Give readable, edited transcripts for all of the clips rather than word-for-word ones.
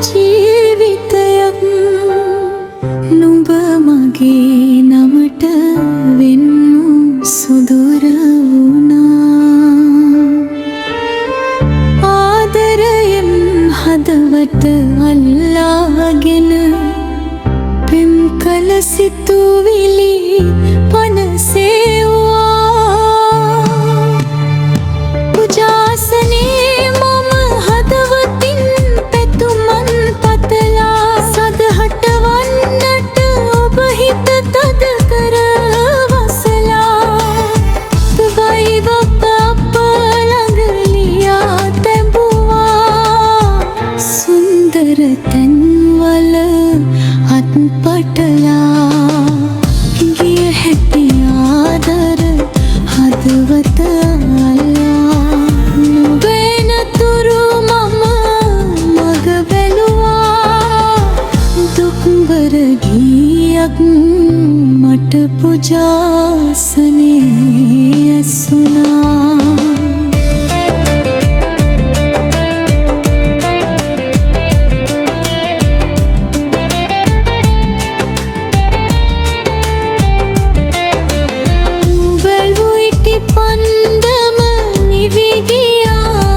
ජීවිතයක් නුඹ මගේ නමට වෙන්නු සුදුර වුණා. ආදරයෙන් හදවත අල්ලාගෙන පෙම් කළ සිතුවිලි පනසෙව්වා. උජාසනේ මම හදවතින් පැතුමන් පතලා සදහට වන්නට ඔබ හිත තද කර වසලා. වෛව අප ළඟ ලියා තැබුවා සුන්දර තැන්වල අත්පටලා. ගිය හැටි ආදර හදවත අල්ලා. නුඹෙනතුරු මම මග බැලුවා. දුක්බර ගීයක් මට පුජාසනේ ඇසුණා. පන්දම නිවි ගියා.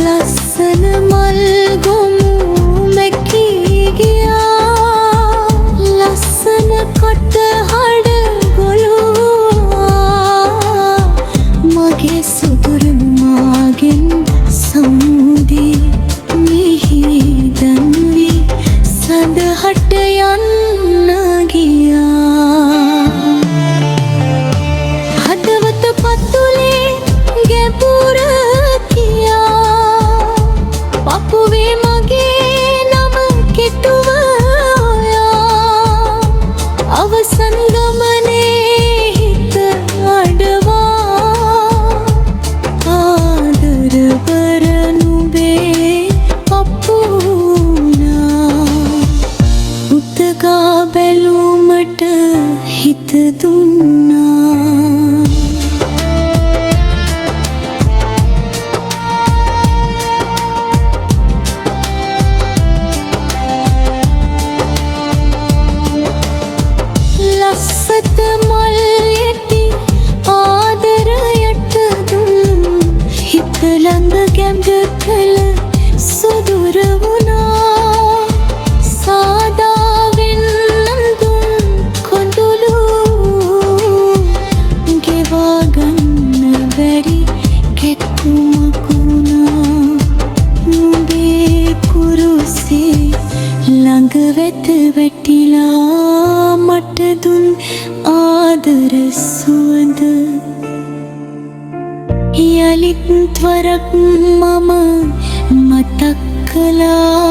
ලස්සන මල් ගොමු මැකී ගියා. ලස්සන කටහඬ ගොළුවා. මගේ සුදුරු මාගෙන් සමුදී මිහිදන් වී සඳහට යන්න ගියා. හදවත පතුලේ ගැඹුර කියා. පපුවේ මගේ නම කෙටුව ඔයා. අවසන් ගමනේ හිත අඩවා. ආදර කර නුඹේ පපුනා. උතගා බැලුමට හිත දුන්නා. ලස්සත මල් යටි ආදරයට දුන් හිත ළඟ ගැඹ කළ සුදුර වුණා. සාදාවෙන් දුන් කොඳුළු ගෙවා ගන්න බැරි කැක්කුමක් වුණා. නුඹේ කුරුසේ ළඟ වෙත වැටිලා මට දුන් ආදර සුවඳ. යලිත් වරක් මම මතක් කළා.